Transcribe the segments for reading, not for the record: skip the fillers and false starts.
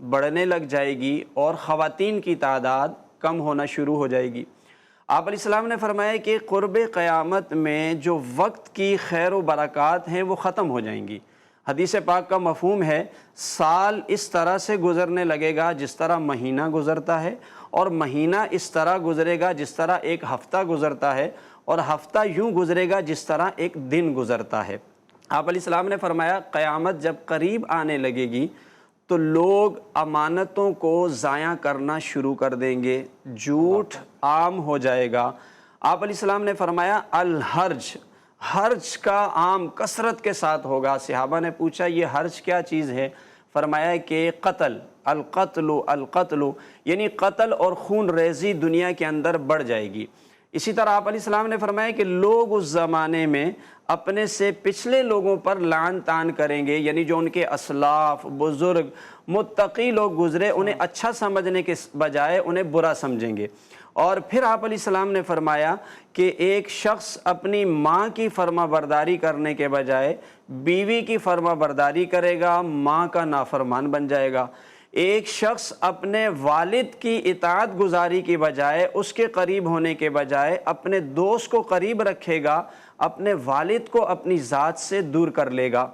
بڑھنے لگ جائے گی اور خواتین کی تعداد کم ہونا شروع ہو جائے گی۔ آپ علیہ السلام نے فرمایا کہ قرب قیامت میں جو وقت کی خیر و برکات ہیں وہ ختم ہو جائیں گی۔ حدیث پاک کا مفہوم ہے سال اس طرح سے گزرنے لگے گا جس طرح مہینہ گزرتا ہے، اور مہینہ اس طرح گزرے گا جس طرح ایک ہفتہ گزرتا ہے، اور ہفتہ یوں گزرے گا جس طرح ایک دن گزرتا ہے۔ آپ علیہ السلام نے فرمایا قیامت جب قریب آنے لگے گی تو لوگ امانتوں کو ضائع کرنا شروع کر دیں گے، جھوٹ عام ہو جائے گا۔ آپ علیہ السلام نے فرمایا الحرج، حرج کا عام کثرت کے ساتھ ہوگا۔ صحابہ نے پوچھا یہ حرج کیا چیز ہے؟ فرمایا کہ قتل، القتل یعنی قتل اور خون ریزی دنیا کے اندر بڑھ جائے گی۔ اسی طرح آپ علیہ السلام نے فرمایا کہ لوگ اس زمانے میں اپنے سے پچھلے لوگوں پر لعن طعن کریں گے، یعنی جو ان کے اسلاف، بزرگ، متقی لوگ گزرے انہیں اچھا سمجھنے کے بجائے انہیں برا سمجھیں گے۔ اور پھر آپ علیہ السلام نے فرمایا کہ ایک شخص اپنی ماں کی فرما برداری کرنے کے بجائے بیوی کی فرما برداری کرے گا، ماں کا نافرمان بن جائے گا۔ ایک شخص اپنے والد کی اطاعت گزاری کی بجائے، اس کے قریب ہونے کے بجائے اپنے دوست کو قریب رکھے گا، اپنے والد کو اپنی ذات سے دور کر لے گا۔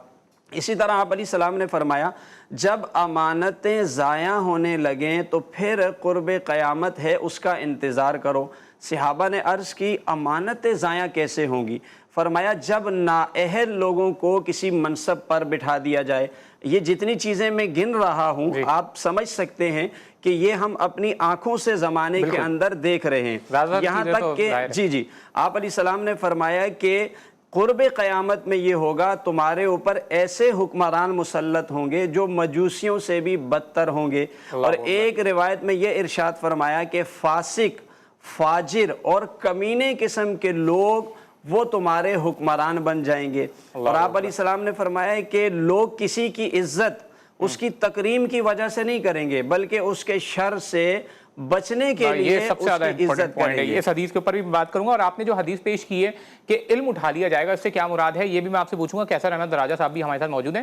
اسی طرح آپ علیہ السلام نے فرمایا جب امانتیں ضائع ہونے لگیں تو پھر قرب قیامت ہے، اس کا انتظار کرو۔ صحابہ نے عرض کی امانتیں ضائع کیسے ہوں گی؟ فرمایا جب نااہل لوگوں کو کسی منصب پر بٹھا دیا جائے۔ یہ جتنی چیزیں میں گن رہا ہوں آپ سمجھ سکتے ہیں کہ یہ ہم اپنی آنکھوں سے زمانے کے اندر دیکھ رہے ہیں، یہاں تک کہ جی آپ علیہ السلام نے فرمایا کہ قرب قیامت میں یہ ہوگا تمہارے اوپر ایسے حکمران مسلط ہوں گے جو مجوسیوں سے بھی بدتر ہوں گے۔ اور ایک روایت میں یہ ارشاد فرمایا کہ فاسق، فاجر اور کمینے قسم کے لوگ وہ تمہارے حکمران بن جائیں گے۔ اور آپ علیہ السلام نے فرمایا کہ لوگ کسی کی عزت اس کی تکریم کی وجہ سے نہیں کریں گے بلکہ اس کے شر سے بچنے کے لیے یہ سب سے زیادہ اس کی امپورٹنٹ عزت پوائنٹ کریں ہے۔ گے۔ اس حدیث کے اوپر بھی بات کروں گا، اور آپ نے جو حدیث پیش کی ہے کہ علم اٹھا لیا جائے گا، اس سے کیا مراد ہے یہ بھی میں آپ سے پوچھوں گا۔ کیسر احمد راجہ صاحب بھی ہمارے ساتھ موجود ہیں۔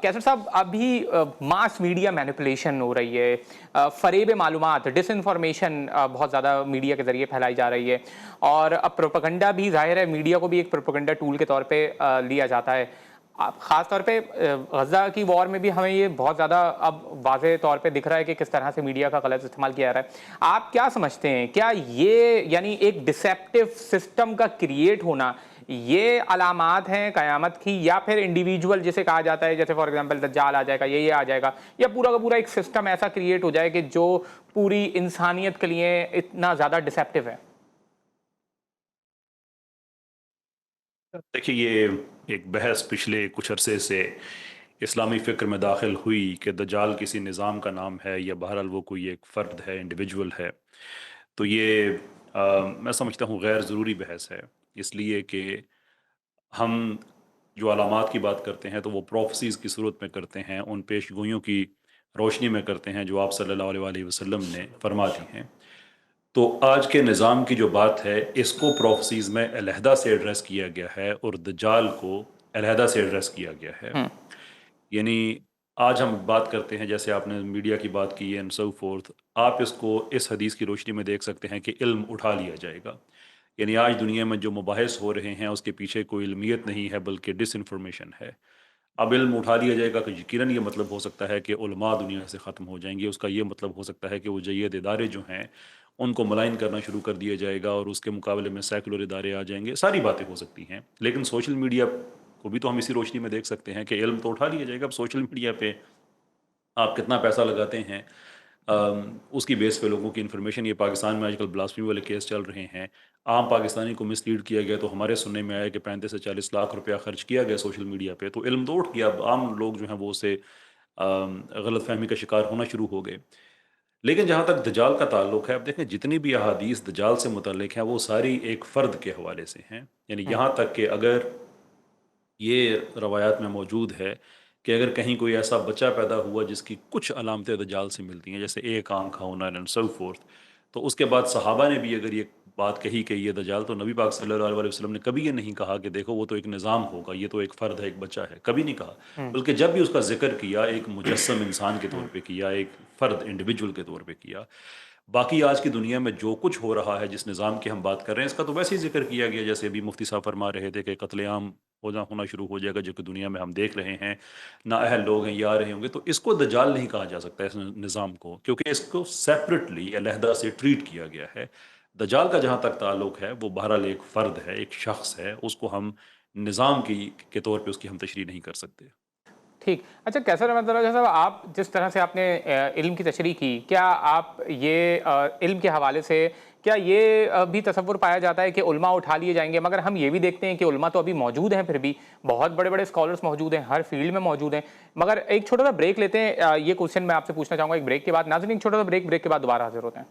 کیسر صاحب، ابھی ماس میڈیا مینیپولیشن ہو رہی ہے، فریب معلومات، ڈس انفارمیشن بہت زیادہ میڈیا کے ذریعے پھیلائی جا رہی ہے، اور اب پروپیگنڈا بھی ظاہر ہے میڈیا کو بھی ایک پروپیگنڈا ٹول کے طور پہ لیا جاتا ہے۔ خاص طور پہ غزہ کی وار میں بھی ہمیں یہ بہت زیادہ اب واضح طور پہ دکھ رہا ہے کہ کس طرح سے میڈیا کا غلط استعمال کیا جا رہا ہے۔ آپ کیا سمجھتے ہیں، کیا یہ یعنی ایک ڈسیپٹیو سسٹم کا کریٹ ہونا یہ علامات ہیں قیامت کی، یا پھر انڈیویجول جسے کہا جاتا ہے جیسے فار ایگزامپل دجال آ جائے گا، یہ آ جائے گا، یا پورا کا پورا ایک سسٹم ایسا کریٹ ہو جائے کہ جو پوری انسانیت کے لیے اتنا زیادہ ڈسیپٹیو ہے؟ دیکھیے، یہ ایک بحث پچھلے کچھ عرصے سے اسلامی فکر میں داخل ہوئی کہ دجال کسی نظام کا نام ہے یا بہرحال وہ کوئی ایک فرد ہے، انڈیویجول ہے۔ تو یہ میں سمجھتا ہوں غیر ضروری بحث ہے، اس لیے کہ ہم جو علامات کی بات کرتے ہیں تو وہ پروفیسیز کی صورت میں کرتے ہیں، ان پیش گوئیوں کی روشنی میں کرتے ہیں جو آپ صلی اللہ علیہ وآلہ وسلم نے فرما دی ہیں۔ تو آج کے نظام کی جو بات ہے اس کو پروفیسیز میں علیحدہ سے ایڈریس کیا گیا ہے اور دجال کو علیحدہ سے ایڈریس کیا گیا ہے۔ یعنی آج ہم بات کرتے ہیں جیسے آپ نے میڈیا کی بات کی اینڈ سو فورتھ، آپ اس کو اس حدیث کی روشنی میں دیکھ سکتے ہیں کہ علم اٹھا لیا جائے گا۔ یعنی آج دنیا میں جو مباحث ہو رہے ہیں اس کے پیچھے کوئی علمیت نہیں ہے بلکہ ڈس انفارمیشن ہے۔ اب علم اٹھا لیا جائے گا کہ یقیناً یہ مطلب ہو سکتا ہے کہ علماء دنیا سے ختم ہو جائیں گے، اس کا یہ مطلب ہو سکتا ہے کہ وہ جید ادارے جو ہیں ان کو ملائن کرنا شروع کر دیا جائے گا اور اس کے مقابلے میں سیکولر ادارے آ جائیں گے، ساری باتیں ہو سکتی ہیں۔ لیکن سوشل میڈیا کو بھی تو ہم اسی روشنی میں دیکھ سکتے ہیں کہ علم تو اٹھا لیا جائے گا، اب سوشل میڈیا پہ آپ کتنا پیسہ لگاتے ہیں اس کی بیس پہ لوگوں کی انفارمیشن۔ یہ پاکستان میں آج کل بلاسفمی والے کیس چل رہے ہیں، عام پاکستانی کو مس لیڈ کیا گیا تو ہمارے سننے میں آیا کہ 35 سے 40 لاکھ روپیہ خرچ کیا گیا سوشل میڈیا پہ، تو علم تو اٹھ گیا، اب عام لوگ جو ہیں وہ اسے غلط فہمی کا شکار ہونا شروع ہو گئے۔ لیکن جہاں تک دجال کا تعلق ہے، اب دیکھیں جتنی بھی احادیث دجال سے متعلق ہیں وہ ساری ایک فرد کے حوالے سے ہیں، یعنی یہاں تک کہ اگر یہ روایات میں موجود ہے کہ اگر کہیں کوئی ایسا بچہ پیدا ہوا جس کی کچھ علامتیں دجال سے ملتی ہیں جیسے ایک آنکھ ہونا اینڈ سو فورتھ، تو اس کے بعد صحابہ نے بھی اگر یہ بات کہی کہ یہ دجال، تو نبی پاک صلی اللہ علیہ وسلم نے کبھی یہ نہیں کہا کہ دیکھو وہ تو ایک نظام ہوگا، یہ تو ایک فرد ہے، ایک بچہ ہے، کبھی نہیں کہا، بلکہ جب بھی اس کا ذکر کیا ایک مجسم انسان کے طور پہ کیا، ایک فرد انڈیویجول کے طور پہ کیا۔ باقی آج کی دنیا میں جو کچھ ہو رہا ہے، جس نظام کی ہم بات کر رہے ہیں، اس کا تو ویسے ہی ذکر کیا گیا، جیسے ابھی مفتی صاحب فرما رہے تھے کہ قتل عام ہونا شروع ہو جائے گا، جو کہ دنیا میں ہم دیکھ رہے ہیں، نااہل لوگ ہیں یہ آ رہے ہوں گے، تو اس کو دجال نہیں کہا جا سکتا اس نظام کو، کیونکہ اس کو سیپریٹلی علیحدہ سے ٹریٹ کیا گیا ہے۔ دجال کا جہاں تک تعلق ہے وہ بہرحال ایک فرد ہے، ایک شخص ہے، اس کو ہم نظام کے طور پہ اس کی ہم تشریح نہیں کر سکتے۔ ٹھیک، اچھا کیسر احمد دراجہ صاحب، آپ جس طرح سے آپ نے علم کی تشریح کی، کیا آپ یہ علم کے حوالے سے کیا یہ بھی تصور پایا جاتا ہے کہ علماء اٹھا لیے جائیں گے؟ مگر ہم یہ بھی دیکھتے ہیں کہ علماء تو ابھی موجود ہیں، پھر بھی بہت بڑے بڑے اسکالرس موجود ہیں، ہر فیلڈ میں موجود ہیں، مگر ایک چھوٹا سا بریک لیتے ہیں، یہ کوشچن میں آپ سے پوچھنا چاہوں گا ایک بریک کے بعد۔ ناظرین ایک چھوٹا سا بریک کے بعد دوبارہ حاضر ہوتے ہیں۔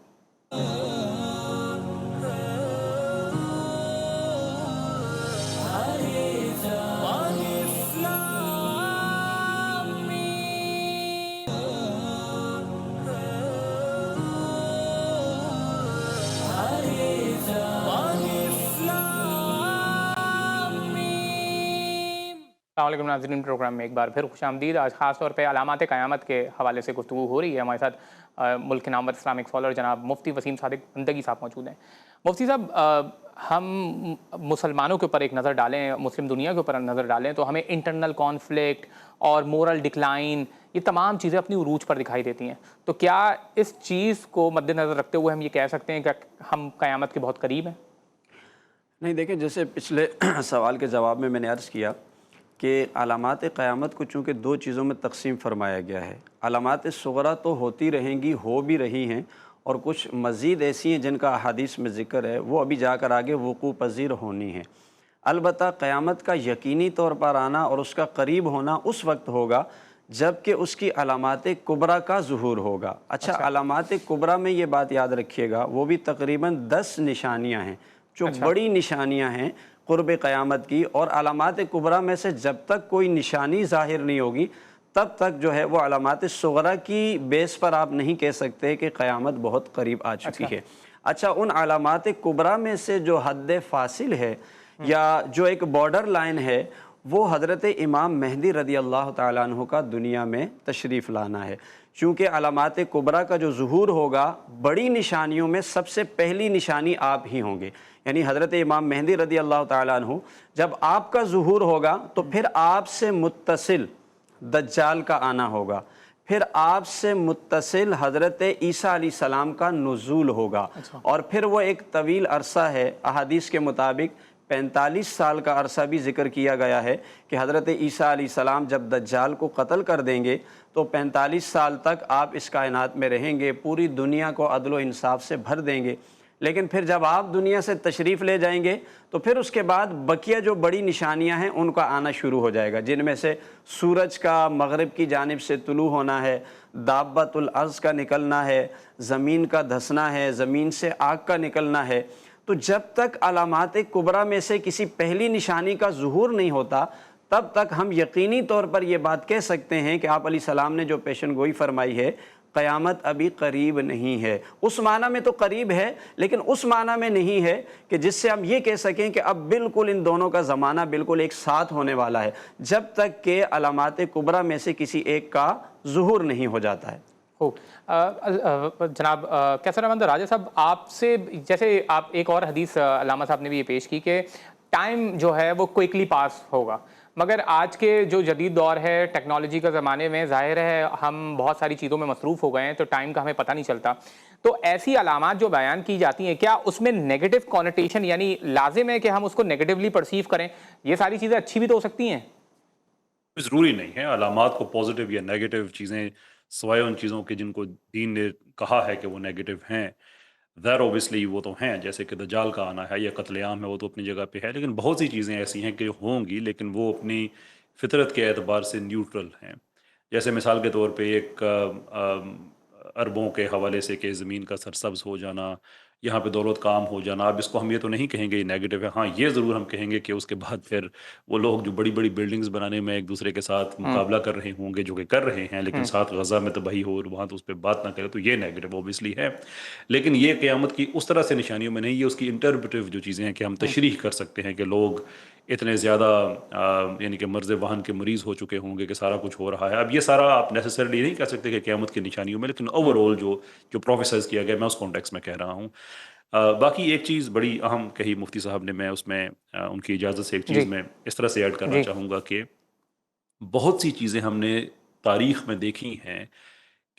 السلام علیکم ناظرین، پروگرام میں ایک بار پھر خوش آمدید۔ آج خاص طور پہ علامات قیامت کے حوالے سے گفتگو ہو رہی ہے۔ ہمارے ساتھ ملک کے نامور اسلامک اسکالر جناب مفتی وسیم صادق بندگی صاحب موجود ہیں۔ مفتی صاحب، ہم مسلمانوں کے اوپر ایک نظر ڈالیں، مسلم دنیا کے اوپر نظر ڈالیں تو ہمیں انٹرنل کانفلکٹ اور مورل ڈکلائن، یہ تمام چیزیں اپنی عروج پر دکھائی دیتی ہیں۔ تو کیا اس چیز کو مد نظر رکھتے ہوئے ہم یہ کہہ سکتے ہیں کہ ہم قیامت کے بہت قریب ہیں؟ نہیں، دیکھیں جیسے پچھلے سوال کے جواب میں نے عرض کیا کہ علامات قیامت کو چونکہ دو چیزوں میں تقسیم فرمایا گیا ہے۔ علامات صغریٰ تو ہوتی رہیں گی، ہو بھی رہی ہیں، اور کچھ مزید ایسی ہیں جن کا احادیث میں ذکر ہے، وہ ابھی جا کر آگے وقوع پذیر ہونی ہیں۔ البتہ قیامت کا یقینی طور پر آنا اور اس کا قریب ہونا اس وقت ہوگا جب کہ اس کی علامات کبریٰ کا ظہور ہوگا۔ اچھا، علامات کبریٰ میں یہ بات یاد رکھیے گا، وہ بھی تقریباً 10 نشانیاں ہیں جو بڑی نشانیاں ہیں قرب قیامت کی، اور علامات کبریٰ میں سے جب تک کوئی نشانی ظاہر نہیں ہوگی تب تک جو ہے وہ علامات صغریٰ کی بیس پر آپ نہیں کہہ سکتے کہ قیامت بہت قریب آ چکی ہے۔ اچھا، ان علامات کبریٰ میں سے جو حد فاصل ہے یا جو ایک بارڈر لائن ہے، وہ حضرت امام مہدی رضی اللہ تعالیٰ عنہ کا دنیا میں تشریف لانا ہے۔ چونکہ علامات کبریٰ کا جو ظہور ہوگا، بڑی نشانیوں میں سب سے پہلی نشانی آپ ہی ہوں گے، یعنی حضرت امام مہدی رضی اللہ تعالیٰ عنہ جب آپ کا ظہور ہوگا تو پھر آپ سے متصل دجال کا آنا ہوگا، پھر آپ سے متصل حضرت عیسیٰ علیہ السلام کا نزول ہوگا، اور پھر وہ ایک طویل عرصہ ہے، احادیث کے مطابق 45 سال کا عرصہ بھی ذکر کیا گیا ہے کہ حضرت عیسیٰ علیہ السلام جب دجال کو قتل کر دیں گے تو 45 سال تک آپ اس کائنات میں رہیں گے، پوری دنیا کو عدل و انصاف سے بھر دیں گے، لیکن پھر جب آپ دنیا سے تشریف لے جائیں گے تو پھر اس کے بعد بقیہ جو بڑی نشانیاں ہیں ان کا آنا شروع ہو جائے گا، جن میں سے سورج کا مغرب کی جانب سے طلوع ہونا ہے، دابۃ الارض کا نکلنا ہے، زمین کا دھسنا ہے، زمین سے آگ کا نکلنا ہے۔ تو جب تک علامات کبریٰ میں سے کسی پہلی نشانی کا ظہور نہیں ہوتا تب تک ہم یقینی طور پر یہ بات کہہ سکتے ہیں کہ آپ علیہ السلام نے جو پیشن گوئی فرمائی ہے، قیامت ابھی قریب نہیں ہے۔ اس معنی میں تو قریب ہے، لیکن اس معنی میں نہیں ہے کہ جس سے ہم یہ کہہ سکیں کہ اب بالکل ان دونوں کا زمانہ بالکل ایک ساتھ ہونے والا ہے، جب تک کہ علامات کبریٰ میں سے کسی ایک کا ظہور نہیں ہو جاتا ہے۔ جناب کیسر احمد راجہ صاحب، آپ سے جیسے آپ ایک اور حدیث علامہ صاحب نے بھی یہ پیش کی کہ ٹائم جو ہے وہ کوئکلی پاس ہوگا، مگر آج کے جو جدید دور ہے، ٹیکنالوجی کا زمانے میں ظاہر ہے ہم بہت ساری چیزوں میں مصروف ہو گئے ہیں تو ٹائم کا ہمیں پتہ نہیں چلتا۔ تو ایسی علامات جو بیان کی جاتی ہیں، کیا اس میں نیگیٹو کونوٹیشن، یعنی لازم ہے کہ ہم اس کو نیگیٹولی پرسیو کریں؟ یہ ساری چیزیں اچھی بھی تو ہو سکتی ہیں۔ ضروری نہیں ہے علامات کو پازیٹیو یا نیگیٹو چیزیں، سوائے ان چیزوں کے جن کو دین نے کہا ہے کہ وہ نیگیٹو ہیں، دیر اوبیسلی وہ تو ہیں، جیسے کہ دجال کا آنا ہے یا قتل عام ہے، وہ تو اپنی جگہ پہ ہے، لیکن بہت سی چیزیں ایسی ہیں کہ ہوں گی لیکن وہ اپنی فطرت کے اعتبار سے نیوٹرل ہیں۔ جیسے مثال کے طور پہ ایک عربوں کے حوالے سے کہ زمین کا سرسبز ہو جانا، یہاں پہ دولت کام ہو جانا. اب اس کو ہم یہ تو نہیں کہیں گے یہ نیگیٹو ہے. ہاں یہ ضرور ہم کہیں گے کہ اس کے بعد پھر وہ لوگ جو بڑی بڑی بلڈنگز بنانے میں ایک دوسرے کے ساتھ مقابلہ کر رہے ہوں گے، جو کہ کر رہے ہیں، لیکن ساتھ غزہ میں تباہی ہو اور وہاں تو اس پہ بات نہ کرے، تو یہ نیگیٹو اوبیسلی ہے. لیکن یہ قیامت کی اس طرح سے نشانیوں میں نہیں، یہ اس کی انٹرپریٹیو جو چیزیں ہیں کہ ہم تشریح کر سکتے ہیں کہ لوگ اتنے زیادہ یعنی کہ مرض وہن کے مریض ہو چکے ہوں گے کہ سارا کچھ ہو رہا ہے. اب یہ سارا آپ نیسسرلی نہیں کہہ سکتے کہ قیامت کی نشانیوں میں، لیکن اوور آل جو پروفیسائز کیا گیا، میں اس کانٹیکس میں کہہ رہا ہوں. باقی ایک چیز بڑی اہم کہی مفتی صاحب نے، میں اس میں ان کی اجازت سے ایک چیز جی میں اس طرح سے ایڈ کرنا جی چاہوں گا کہ بہت سی چیزیں ہم نے تاریخ میں دیکھی ہیں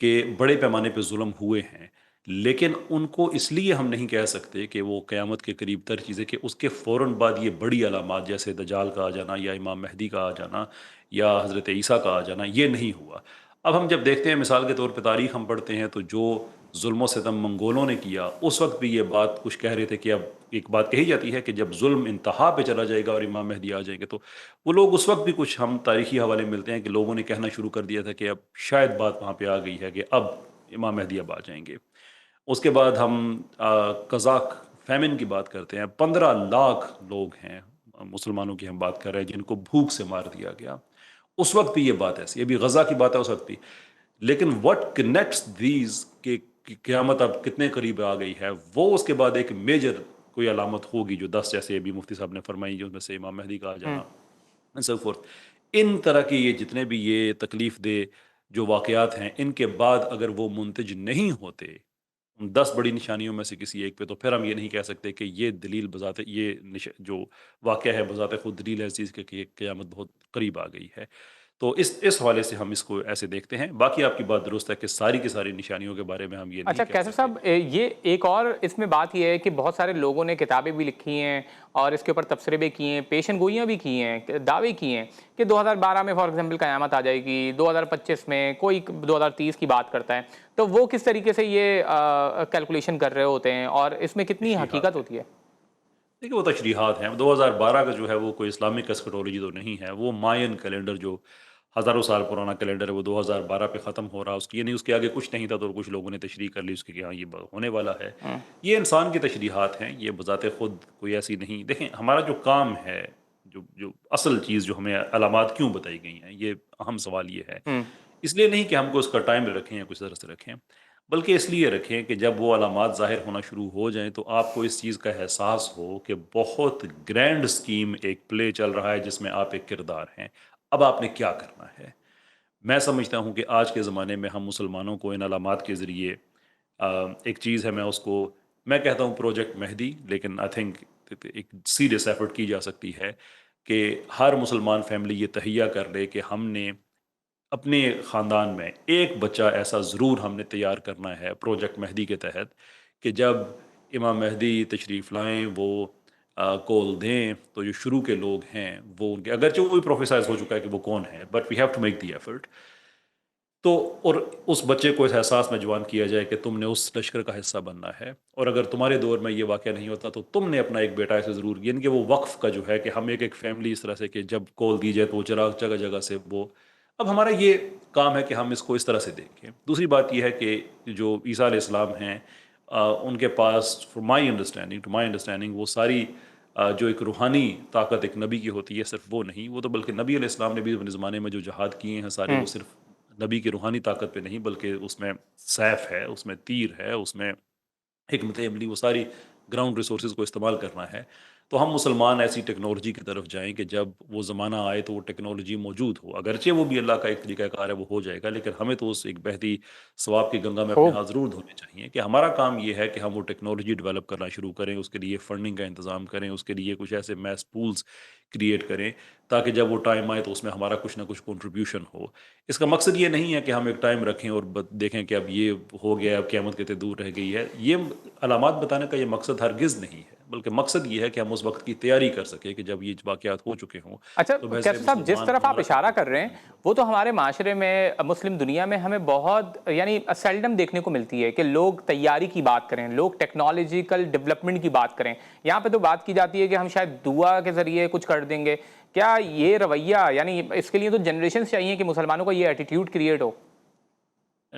کہ بڑے پیمانے پہ ظلم ہوئے ہیں، لیکن ان کو اس لیے ہم نہیں کہہ سکتے کہ وہ قیامت کے قریب تر چیزیں کہ اس کے فوراً بعد یہ بڑی علامات جیسے دجال کا آ جانا یا امام مہدی کا آ جانا یا حضرت عیسیٰ کا آ جانا یہ نہیں ہوا. اب ہم جب دیکھتے ہیں مثال کے طور پہ تاریخ ہم پڑھتے ہیں تو جو ظلم و ستم منگولوں نے کیا اس وقت بھی یہ بات کچھ کہہ رہے تھے کہ اب ایک بات کہی جاتی ہے کہ جب ظلم انتہا پہ چلا جائے گا اور امام مہدی آ جائیں گے تو وہ لوگ اس وقت بھی کچھ ہم تاریخی حوالے ملتے ہیں کہ لوگوں نے کہنا شروع کر دیا تھا کہ اب شاید بات وہاں پہ آ گئی ہے کہ اب امام مہدی اب آ جائیں گے. اس کے بعد ہم قزاق فیمن کی بات کرتے ہیں. 15 لاکھ لوگ ہیں مسلمانوں کی ہم بات کر رہے ہیں جن کو بھوک سے مار دیا گیا. اس وقت بھی یہ بات ایسی، ابھی غزہ کی بات ہے اس وقت بھی. لیکن what connects these کہ قیامت اب کتنے قریب آ گئی ہے، وہ اس کے بعد ایک میجر کوئی علامت ہوگی جو 10 جیسے ابھی مفتی صاحب نے فرمائی، جو میں سے امام مہدی کا آ جانا and so forth. ان طرح کی یہ جتنے بھی یہ تکلیف دہ جو واقعات ہیں، ان کے بعد اگر وہ منتج نہیں ہوتے ان 10 بڑی نشانیوں میں سے کسی ایک پہ، تو پھر ہم یہ نہیں کہہ سکتے کہ یہ دلیل بذات یہ جو واقعہ ہے بذات خود دلیل ہے اس چیز کہ قیامت بہت قریب آ گئی ہے. تو اس حوالے سے ہم اس کو ایسے دیکھتے ہیں. باقی آپ کی بات درست ہے کہ ساری کی ساری نشانیوں کے بارے میں ہم یہ اچھا نہیں کہہ کیسر سکتے. صاحب، یہ ایک اور اس میں بات یہ ہے کہ بہت سارے لوگوں نے کتابیں بھی لکھی ہیں اور اس کے اوپر تبصرے بھی کیے ہیں، پیشن گوئیاں بھی کی ہیں، دعوے کیے ہیں کہ 2012 میں فار ایگزامپل قیامت آ جائے گی، 2025 میں، کوئی 2030 کی بات کرتا ہے. تو وہ کس طریقے سے یہ کیلکولیشن کر رہے ہوتے ہیں اور اس میں کتنی تشریحات حقیقت ہے، ہوتی ہے؟ دیکھیے وہ تشریحات ہیں. 2012 کا جو ہے وہ کوئی اسلامک اسکٹولوجی تو نہیں ہے، وہ ماین کیلنڈر جو ہزاروں سال پرانا کیلنڈر ہے وہ 2012 پہ ختم ہو رہا. اس کی یہ نہیں اس کے آگے کچھ نہیں تھا تو کچھ لوگوں نے تشریح کر لی اس کی کہ ہاں یہ ہونے والا ہے. یہ انسان کی تشریحات ہیں، یہ بذات خود کوئی ایسی نہیں. دیکھیں ہمارا جو کام ہے، جو اصل چیز جو ہمیں علامات کیوں بتائی گئی ہیں، یہ اہم سوال یہ ہے. اس لیے نہیں کہ ہم کو اس کا ٹائم رکھیں یا کچھ طرح سے رکھیں، بلکہ اس لیے رکھیں کہ جب وہ علامات ظاہر ہونا شروع ہو جائیں تو آپ کو اس چیز کا احساس ہو کہ بہت گرینڈ اسکیم ایک پلے چل رہا ہے جس میں آپ ایک کردار ہیں. اب آپ نے کیا کرنا ہے؟ میں سمجھتا ہوں کہ آج کے زمانے میں ہم مسلمانوں کو ان علامات کے ذریعے ایک چیز ہے، میں کہتا ہوں پروجیکٹ مہدی، لیکن آئی تھنک ایک سیریس ایفرٹ کی جا سکتی ہے کہ ہر مسلمان فیملی یہ تہیہ کر لے کہ ہم نے اپنے خاندان میں ایک بچہ ایسا ضرور ہم نے تیار کرنا ہے پروجیکٹ مہدی کے تحت کہ جب امام مہدی تشریف لائیں وہ کول دیں تو جو شروع کے لوگ ہیں وہ ان کے، اگرچہ وہ بھی پروفیسائز ہو چکا ہے کہ وہ کون ہے، but we have to make the effort. تو اور اس بچے کو اس احساس میں جوان کیا جائے کہ تم نے اس لشکر کا حصہ بننا ہے، اور اگر تمہارے دور میں یہ واقعہ نہیں ہوتا تو تم نے اپنا ایک بیٹا ایسے ضرور، یعنی کہ وہ وقف کا جو ہے کہ ہم ایک فیملی اس طرح سے کہ جب کال دی جائے تو وہ چراغ جگہ جگہ سے وہ. اب ہمارا یہ کام ہے کہ ہم اس کو اس طرح سے دیکھیں. دوسری بات یہ ہے کہ جو عیسیٰ علیہ السلام ہیں ان کے پاس ٹو مائی انڈرسٹینڈنگ وہ ساری جو ایک روحانی طاقت ایک نبی کی ہوتی ہے صرف وہ نہیں، وہ تو بلکہ نبی علیہ السلام نے بھی اپنے زمانے میں جو جہاد کیے ہیں سارے وہ صرف نبی کی روحانی طاقت پہ نہیں، بلکہ اس میں سیف ہے، اس میں تیر ہے، اس میں حکمت عملی، وہ ساری گراؤنڈ ریسورسز کو استعمال کرنا ہے. تو ہم مسلمان ایسی ٹیکنالوجی کی طرف جائیں کہ جب وہ زمانہ آئے تو وہ ٹیکنالوجی موجود ہو، اگرچہ وہ بھی اللہ کا ایک طریقہ کار ہے وہ ہو جائے گا، لیکن ہمیں تو اس ایک بہتی ثواب کی گنگا میں اپنے خوب. ہاتھ ضرور دھونے چاہیے کہ ہمارا کام یہ ہے کہ ہم وہ ٹیکنالوجی ڈیولپ کرنا شروع کریں، اس کے لیے فنڈنگ کا انتظام کریں، اس کے لیے کچھ ایسے میس پولز کریٹ کریں تاکہ جب وہ ٹائم آئے تو اس میں ہمارا کچھ نہ کچھ کنٹریبیوشن ہو. اس کا مقصد یہ نہیں ہے کہ ہم ایک ٹائم رکھیں اور دیکھیں کہ اب یہ ہو گیا، اب قیامت کتنے دور رہ گئی ہے. یہ علامات بتانے کا یہ مقصد ہرگز نہیں ہے، بلکہ مقصد یہ ہے کہ ہم اس وقت کی تیاری کر سکیں کہ جب یہ واقعات ہو چکے ہوں اچھا تو بحیثیت کیسر صاحب، جس مسلمان طرف آپ ہمارا اشارہ کر رہے ہیں وہ تو ہمارے معاشرے میں، مسلم دنیا میں ہمیں بہت یعنی سیلڈم دیکھنے کو ملتی ہے کہ لوگ تیاری کی بات کریں، لوگ ٹیکنالوجیکل ڈیولپمنٹ کی بات کریں. یہاں پہ تو بات کی جاتی ہے کہ ہم شاید دعا کے ذریعے کچھ کر دیں گے. کیا یہ رویہ، یعنی اس کے لیے تو جنریشنز چاہیے کہ مسلمانوں کو یہ ایٹیٹیوڈ کریٹ ہو؟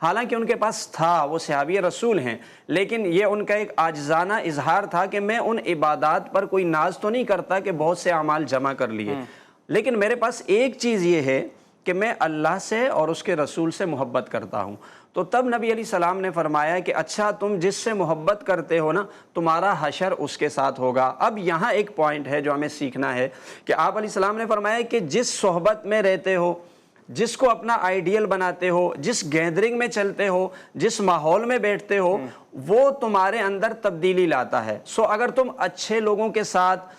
حالانکہ ان کے پاس تھا، وہ صحابی رسول ہیں، لیکن یہ ان کا ایک عاجزانہ اظہار تھا کہ میں ان عبادات پر کوئی ناز تو نہیں کرتا کہ بہت سے اعمال جمع کر لیے، لیکن میرے پاس ایک چیز یہ ہے کہ میں اللہ سے اور اس کے رسول سے محبت کرتا ہوں۔ تو تب نبی علیہ السلام نے فرمایا کہ اچھا تم جس سے محبت کرتے ہو نا، تمہارا حشر اس کے ساتھ ہوگا۔ اب یہاں ایک پوائنٹ ہے جو ہمیں سیکھنا ہے کہ آپ علیہ السلام نے فرمایا کہ جس صحبت میں رہتے ہو، جس کو اپنا آئیڈیل بناتے ہو، جس گیدرنگ میں چلتے ہو، جس ماحول میں بیٹھتے ہو، وہ تمہارے اندر تبدیلی لاتا ہے۔ اگر تم اچھے لوگوں کے ساتھ،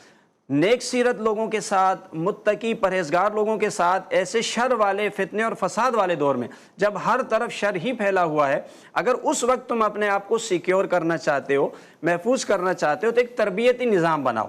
نیک سیرت لوگوں کے ساتھ، متقی پرہیزگار لوگوں کے ساتھ، ایسے شر والے فتنے اور فساد والے دور میں جب ہر طرف شر ہی پھیلا ہوا ہے، اگر اس وقت تم اپنے آپ کو سیکیور کرنا چاہتے ہو، محفوظ کرنا چاہتے ہو، تو ایک تربیتی نظام بناؤ،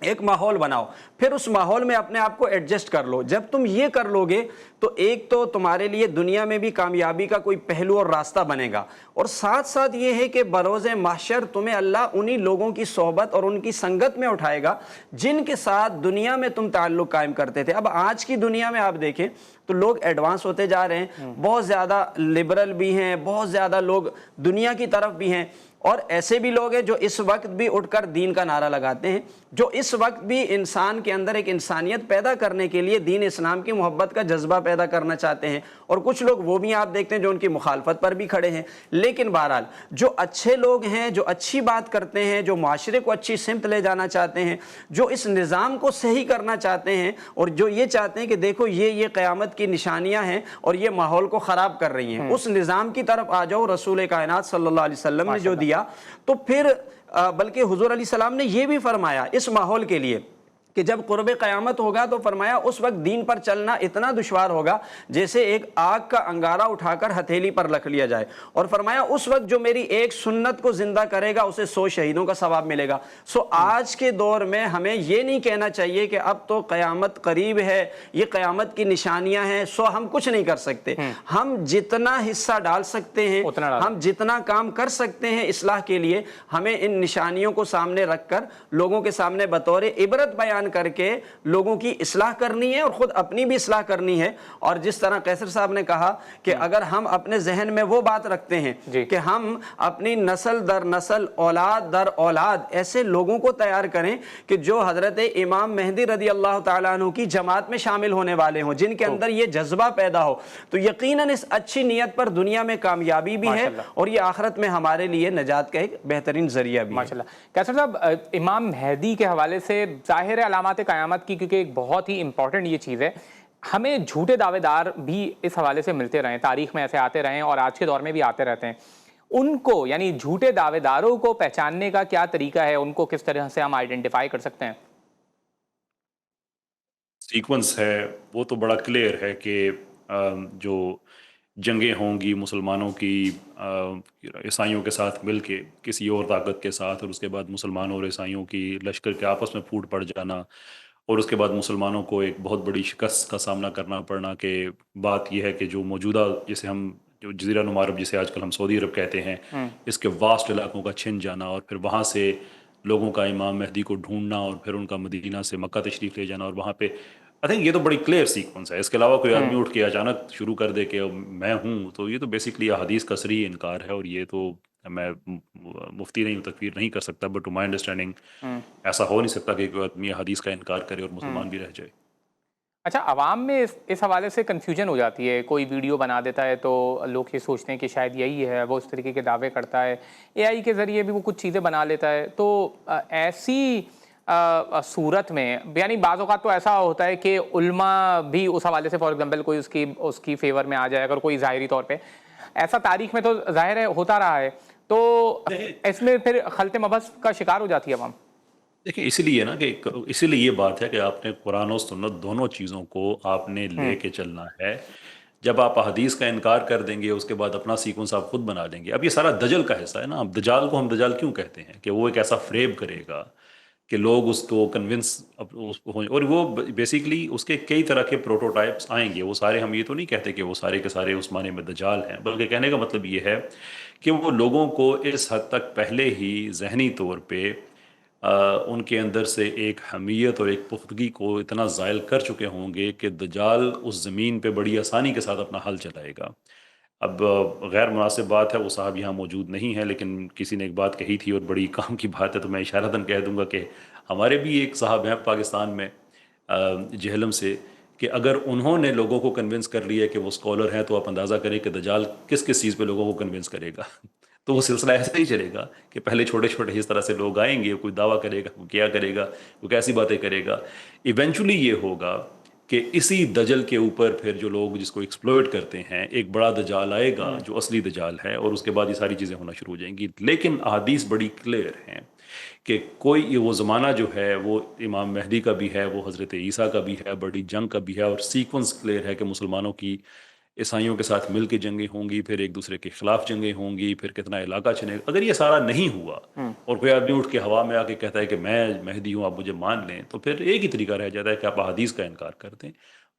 ایک ماحول بناؤ، پھر اس ماحول میں اپنے آپ کو ایڈجسٹ کر لو۔ جب تم یہ کر لو گے تو ایک تو تمہارے لیے دنیا میں بھی کامیابی کا کوئی پہلو اور راستہ بنے گا، اور ساتھ ساتھ یہ ہے کہ بروز محشر تمہیں اللہ انہی لوگوں کی صحبت اور ان کی سنگت میں اٹھائے گا جن کے ساتھ دنیا میں تم تعلق قائم کرتے تھے۔ اب آج کی دنیا میں آپ دیکھیں تو لوگ ایڈوانس ہوتے جا رہے ہیں، بہت زیادہ لبرل بھی ہیں، بہت زیادہ لوگ دنیا کی طرف بھی ہیں، اور ایسے بھی لوگ ہیں جو اس وقت بھی اٹھ کر دین کا نعرہ لگاتے ہیں، جو اس وقت بھی انسان کے اندر ایک انسانیت پیدا کرنے کے لیے دین اسلام کی محبت کا جذبہ پیدا کرنا چاہتے ہیں، اور کچھ لوگ وہ بھی آپ دیکھتے ہیں جو ان کی مخالفت پر بھی کھڑے ہیں۔ لیکن بہرحال جو اچھے لوگ ہیں، جو اچھی بات کرتے ہیں، جو معاشرے کو اچھی سمت لے جانا چاہتے ہیں، جو اس نظام کو صحیح کرنا چاہتے ہیں، اور جو یہ چاہتے ہیں کہ دیکھو یہ قیامت کی نشانیاں ہیں اور یہ ماحول کو خراب کر رہی ہیں، اس نظام کی طرف آ جاؤ۔ رسول کائنات صلی اللہ علیہ وسلم نے جو دیا، تو پھر بلکہ حضور علیہ السلام نے یہ بھی فرمایا اس ماحول کے لیے کہ جب قرب قیامت ہوگا تو فرمایا اس وقت دین پر چلنا اتنا دشوار ہوگا جیسے ایک آگ کا انگارہ اٹھا کر ہتھیلی پر رکھ لیا جائے، اور فرمایا اس وقت جو میری ایک سنت کو زندہ کرے گا اسے 100 شہیدوں کا ثواب ملے گا۔ آج کے دور میں ہمیں یہ نہیں کہنا چاہیے کہ اب تو قیامت قریب ہے، یہ قیامت کی نشانیاں ہیں، ہم کچھ نہیں کر سکتے۔ ہم جتنا حصہ ڈال سکتے ہیں، ہم جتنا کام کر سکتے ہیں اصلاح کے لیے، ہمیں ان نشانیوں کو سامنے رکھ کر لوگوں کے سامنے بطور عبرت بیان کر کے لوگوں کی اصلاح کرنی ہے اور خود اپنی بھی اصلاح کرنی ہے۔ اور جس طرح قیصر صاحب نے کہا کہ اگر ہم اپنے ذہن میں وہ بات رکھتے ہیں کہ ہم اپنی نسل در نسل، اولاد در اولاد ایسے لوگوں کو تیار کریں کہ جو حضرت امام مہدی رضی اللہ تعالیٰ عنہ کی جماعت میں شامل ہونے والے ہوں، جن کے اندر یہ جذبہ پیدا ہو، تو یقیناً اس اچھی نیت پر دنیا میں کامیابی بھی ہے اور یہ آخرت میں ہمارے لیے نجات کا ایک بہترین ذریعہ بھی ہے۔ ماشاءاللہ۔ قیصر صاحب، امام مہدی کے حوالے سے ظاہر علامات قیامت کی، کیونکہ ایک بہت ہی امپورٹنٹ یہ چیز ہے، ہمیں جھوٹے دعوے دار بھی اس حوالے سے ملتے رہے، تاریخ میں ایسے آتے رہے اور آج کے دور میں بھی آتے رہتے ہیں۔ ان کو یعنی جھوٹے دعوے داروں کو پہچاننے کا کیا طریقہ ہے؟ ان کو کس طرح سے ہم آئیڈینٹیفائی کر سکتے ہیں؟ سیکونس ہے وہ تو بڑا کلیئر ہے کہ جو جنگیں ہوں گی مسلمانوں کی عیسائیوں کے ساتھ مل کے کسی اور طاقت کے ساتھ، اور اس کے بعد مسلمانوں اور عیسائیوں کی لشکر کے آپس میں پھوٹ پڑ جانا، اور اس کے بعد مسلمانوں کو ایک بہت بڑی شکست کا سامنا کرنا پڑنا، کہ بات یہ ہے کہ جو موجودہ جسے ہم جو جزیرہ نما عرب جسے آج کل ہم سعودی عرب کہتے ہیں، اس کے واسٹ علاقوں کا چھن جانا، اور پھر وہاں سے لوگوں کا امام مہدی کو ڈھونڈنا، اور پھر ان کا مدینہ سے مکہ تشریف لے جانا، اور وہاں پہ آئی تھنک یہ تو بڑی کلیئر سیکوینس ہے۔ اس کے علاوہ کوئی آدمی اٹھ کے اچانک شروع کر دے کہ میں ہوں، تو یہ تو بیسکلی حدیث کا صریح انکار ہے، اور یہ تو میں مفتی نہیں ہوں، تکفیر نہیں کر سکتا، بٹ ٹو مائی انڈرسٹینڈنگ ایسا ہو نہیں سکتا کہ کوئی آدمی حدیث کا انکار کرے اور مسلمان بھی رہ جائے۔ اچھا، عوام میں اس حوالے سے کنفیوژن ہو جاتی ہے، کوئی ویڈیو بنا دیتا ہے تو لوگ یہ سوچتے ہیں کہ شاید یہی ہے، وہ اس طریقے کے دعوے کرتا ہے، اے آئی کے ذریعے بھی وہ کچھ چیزیں بنا لیتا ہے، تو ایسی صورت میں یعنی بعض اوقات تو ایسا ہوتا ہے کہ علماء بھی اس حوالے سے فار ایگزامپل کوئی اس کی فیور میں آ جائے، اگر کوئی ظاہری طور پہ ایسا تاریخ میں تو ظاہر ہے ہوتا رہا ہے، تو اس میں پھر خلط مبحث کا شکار ہو جاتی ہے عوام۔ دیکھیں اسی لیے نا کہ اسی لیے یہ بات ہے کہ آپ نے قرآن و سنت دونوں چیزوں کو آپ نے لے کے چلنا ہے۔ جب آپ حدیث کا انکار کر دیں گے، اس کے بعد اپنا سیکوینس آپ خود بنا دیں گے۔ اب یہ سارا دجل کا حصہ ہے نا۔ اب دجال کو ہم دجال کیوں کہتے ہیں؟ کہ وہ ایک ایسا فریب کرے گا کہ لوگ اس کو کنونس اور وہ بیسیکلی اس کے کئی طرح کے پروٹوٹائپس آئیں گے۔ وہ سارے ہم یہ تو نہیں کہتے کہ وہ سارے کے سارے اس معنی میں دجال ہیں، بلکہ کہنے کا مطلب یہ ہے کہ وہ لوگوں کو اس حد تک پہلے ہی ذہنی طور پہ ان کے اندر سے ایک حمیت اور ایک پختگی کو اتنا زائل کر چکے ہوں گے کہ دجال اس زمین پہ بڑی آسانی کے ساتھ اپنا حل چلائے گا۔ اب غیر مناسب بات ہے، وہ صاحب یہاں موجود نہیں ہیں، لیکن کسی نے ایک بات کہی تھی اور بڑی کام کی بات ہے، تو میں اشارتاً کہہ دوں گا کہ ہمارے بھی ایک صاحب ہیں پاکستان میں جہلم سے، کہ اگر انہوں نے لوگوں کو کنونس کر لیا کہ وہ اسکالر ہیں، تو آپ اندازہ کریں کہ دجال کس کس چیز پہ لوگوں کو کنونس کرے گا تو وہ سلسلہ ایسا ہی چلے گا کہ پہلے چھوٹے چھوٹے اس طرح سے لوگ آئیں گے، کوئی دعویٰ کرے گا، کوئی کیا کرے گا، کوئی کیسی باتیں کرے گا، ایونچولی یہ ہوگا کہ اسی دجل کے اوپر پھر جو لوگ جس کو ایکسپلوئٹ کرتے ہیں، ایک بڑا دجال آئے گا جو اصلی دجال ہے، اور اس کے بعد یہ ساری چیزیں ہونا شروع ہو جائیں گی۔ لیکن احادیث بڑی کلیئر ہیں کہ کوئی وہ زمانہ جو ہے وہ امام مہدی کا بھی ہے، وہ حضرت عیسیٰ کا بھی ہے، بڑی جنگ کا بھی ہے، اور سیکونس کلیئر ہے کہ مسلمانوں کی عیسائیوں کے ساتھ مل کے جنگیں ہوں گی، پھر ایک دوسرے کے خلاف جنگیں ہوں گی، پھر کتنا علاقہ چھنے گا۔ اگر یہ سارا نہیں ہوا اور کوئی آدمی اٹھ کے ہوا میں آ کے کہتا ہے کہ میں مہدی ہوں، آپ مجھے مان لیں، تو پھر ایک ہی طریقہ رہ جاتا ہے کہ آپ احادیث کا انکار کر دیں۔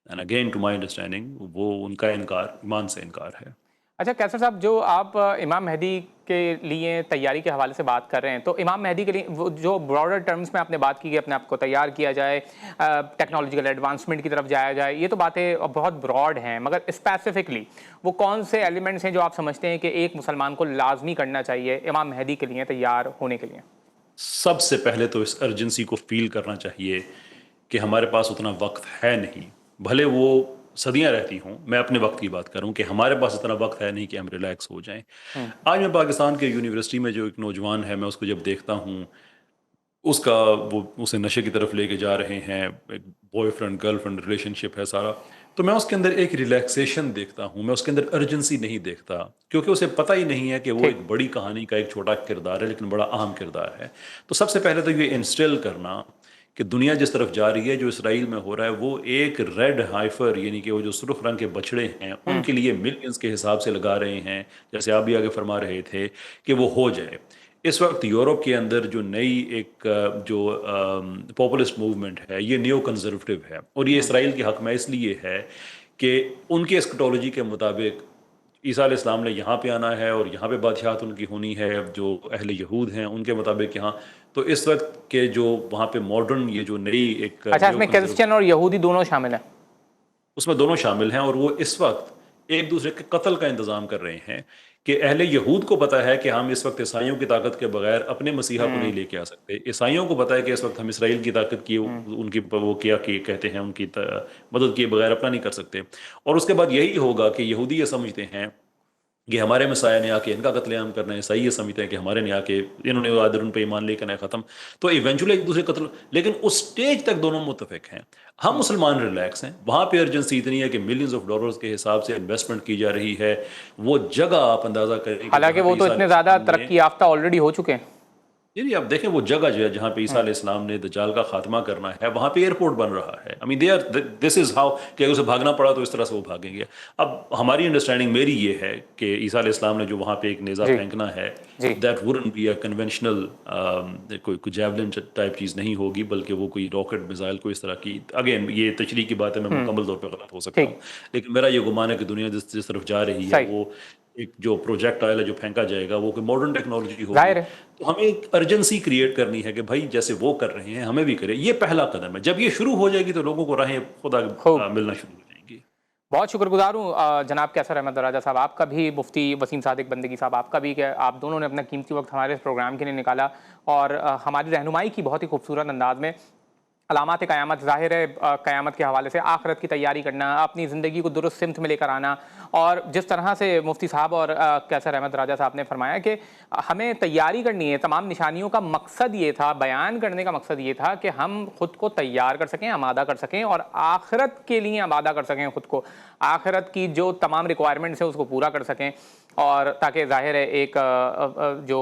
And again to my understanding وہ ان کا انکار ایمان سے انکار ہے۔ اچھا کیسر صاحب، جو آپ امام مہدی کے لیے تیاری کے حوالے سے بات کر رہے ہیں، تو امام مہدی کے لیے وہ جو براڈر ٹرمز میں آپ نے بات کی کہ اپنے آپ کو تیار کیا جائے، ٹیکنالوجیکل ایڈوانسمنٹ کی طرف جایا جائے، یہ تو باتیں بہت براڈ ہیں، مگر اسپیسیفکلی وہ کون سے ایلیمنٹس ہیں جو آپ سمجھتے ہیں کہ ایک مسلمان کو لازمی کرنا چاہیے امام مہدی کے لیے تیار ہونے کے لیے؟ سب سے پہلے تو اس ارجنسی کو فیل کرنا چاہیے کہ ہمارے پاس اتنا وقت ہے نہیں، بھلے وہ صدیاں رہتی ہوں، میں اپنے وقت کی بات کروں کہ ہمارے پاس اتنا وقت ہے نہیں کہ ہم ریلیکس ہو جائیں۔ آج میں پاکستان کے یونیورسٹی میں جو ایک نوجوان ہے، میں اس کو جب دیکھتا ہوں، اس کا وہ اسے نشے کی طرف لے کے جا رہے ہیں، ایک boyfriend girlfriend relationship ہے سارا، تو میں اس کے اندر ایک ریلیکسیشن دیکھتا ہوں، میں اس کے اندر ارجنسی نہیں دیکھتا، کیونکہ اسے پتہ ہی نہیں ہے کہ وہ ٹھیک۔ ایک بڑی کہانی کا ایک چھوٹا کردار ہے لیکن بڑا اہم کردار ہے۔ تو سب سے پہلے تو یہ انسٹل کرنا کہ دنیا جس طرف جا رہی ہے، جو اسرائیل میں ہو رہا ہے، وہ ایک ریڈ ہائفر، یعنی کہ وہ جو سرخ رنگ کے بچڑے ہیں، ان کے لیے ملینز کے حساب سے لگا رہے ہیں، جیسے آپ بھی آگے فرما رہے تھے کہ وہ ہو جائے۔ اس وقت یورپ کے اندر جو نئی ایک جو پاپولسٹ موومنٹ ہے، یہ نیو کنزرویٹو ہے، اور یہ اسرائیل کے حق میں اس لیے ہے کہ ان کے اسکٹولوجی کے مطابق عیسیٰ علیہ السلام نے یہاں پہ آنا ہے اور یہاں پہ بادشاہت ان کی ہونی ہے، جو اہل یہود ہیں ان کے مطابق یہاں۔ تو اس وقت کے جو وہاں پہ ماڈرن یہ جو نئی ایک اچھا، اس نیو میں کنزرویٹو، کرسچن اور یہودی دونوں شامل ہیں؟ اس میں دونوں شامل ہیں، اور وہ اس وقت ایک دوسرے کے قتل کا انتظام کر رہے ہیں کہ اہل یہود کو پتہ ہے کہ ہم اس وقت عیسائیوں کی طاقت کے بغیر اپنے مسیحا کو نہیں لے کے آ سکتے، عیسائیوں کو پتہ ہے کہ اس وقت ہم اسرائیل کی طاقت کی ان کی وہ کیا کہ کہتے ہیں ان کی مدد کیے بغیر اپنا نہیں کر سکتے۔ اور اس کے بعد یہی ہوگا کہ یہودی یہ سمجھتے ہیں کہ ہمارے مسیح نے آ کے ان کا قتل عام کرنا ہے، عیسائی یہ سمجھتے ہیں کہ ہمارے نے آ کے انہوں نے عادر ان پہ ایمان لے کرنا ہے ختم، تو ایونچولی ایک دوسرے قتل، لیکن اس سٹیج تک دونوں متفق ہیں۔ ہم مسلمان ریلیکس ہیں، وہاں پہ ارجنسی اتنی ہے کہ ملینز آف ڈالرز کے حساب سے انویسٹمنٹ کی جا رہی ہے، وہ جگہ آپ اندازہ کریں کہ حالانکہ جہاں پہ وہ تو عیسیٰ اتنے علیہ زیادہ السلام نے، ترقی یافتہ آلریڈی ہو چکے ہیں۔ جی آپ دیکھیں وہ جگہ جو ہے جہاں پہ عیسیٰ علیہ السلام نے دجال کا خاتمہ کرنا ہے، وہاں پہ ایئرپورٹ بن رہا ہے۔ I mean this is how کہ اگر اسے بھاگنا پڑا تو اس طرح سے وہ بھاگیں گے۔ اب ہماری انڈرسٹینڈنگ میری یہ ہے کہ عیسیٰ علیہ السلام نے جو وہاں پہ ایک نیزہ جی پھینکنا ہے، جی that wouldn't be a conventional کوئی جیولن ٹائپ چیز نہیں ہوگی، بلکہ وہ کوئی راکٹ میزائل کو اس طرح کی، اگین یہ تشریح کی بات ہے، میں مکمل طور پہ غلط ہو سکتا ٹھیک، ہوں، لیکن میرا یہ گمان ہے کہ دنیا جس طرف جا رہی ہے، صحیح، وہ ایک جو پروجیکٹ آئل ہے جو پھینکا جائے گا، وہ کوئی ماڈرن ٹیکنالوجی ہوگی۔ ظاہر ہے۔ تو ہمیں ایک ارجنسی کریٹ کرنی ہے کہ بھائی جیسے وہ کر رہے ہیں ہمیں بھی کرے، یہ پہلا قدم ہے۔ جب یہ شروع ہو جائے گی تو لوگوں کو راہیں خدا خوب، ملنا شروع ہو جائیں گی۔ بہت شکر گزار ہوں جناب کیسر احمد راجہ صاحب، آپ کا بھی، مفتی وسیم صادق بندگی صاحب آپ کا بھی، کہ آپ دونوں نے اپنا قیمتی وقت ہمارے اس پروگرام کے لیے نکالا اور ہماری رہنمائی کی بہت ہی خوبصورت انداز میں۔ علامات قیامت، ظاہر ہے قیامت کے حوالے سے آخرت کی تیاری کرنا، اپنی زندگی کو درست سمت میں لے کر آنا، اور جس طرح سے مفتی صاحب اور کیسر احمد راجہ صاحب نے فرمایا کہ ہمیں تیاری کرنی ہے، تمام نشانیوں کا مقصد یہ تھا، بیان کرنے کا مقصد یہ تھا کہ ہم خود کو تیار کر سکیں، آمادہ کر سکیں، اور آخرت کے لیے آمادہ کر سکیں خود کو، آخرت کی جو تمام ریکوائرمنٹس ہیں اس کو پورا کر سکیں، اور تاکہ ظاہر ہے ایک جو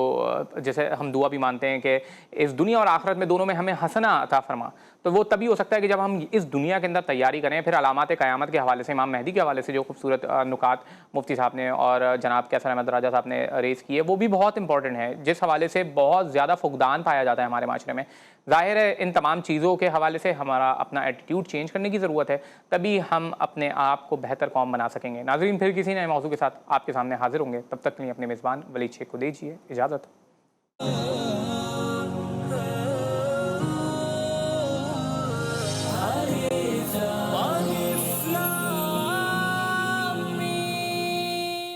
جیسے ہم دعا بھی مانتے ہیں کہ اس دنیا اور آخرت میں دونوں میں ہمیں حسنہ عطا فرما، تو وہ تبھی ہو سکتا ہے کہ جب ہم اس دنیا کے اندر تیاری کریں۔ پھر علامات قیامت کے حوالے سے، امام مہدی کے حوالے سے جو خوبصورت نکات مفتی صاحب نے اور جناب کیسر احمد راجہ صاحب نے ریز کیے، وہ بھی بہت امپورٹنٹ ہے، جس حوالے سے بہت زیادہ فقدان پایا جاتا ہے ہمارے معاشرے میں۔ ظاہر ہے ان تمام چیزوں کے حوالے سے ہمارا اپنا ایٹیٹیوڈ چینج کرنے کی ضرورت ہے، تبھی ہم اپنے آپ کو بہتر قوم بنا سکیں گے۔ ناظرین، پھر کسی نئے موضوع کے ساتھ آپ کے سامنے حاضر ہوں گے، تب تک کے لیے اپنے میزبان ولید شیخ کو دیجیے اجازت۔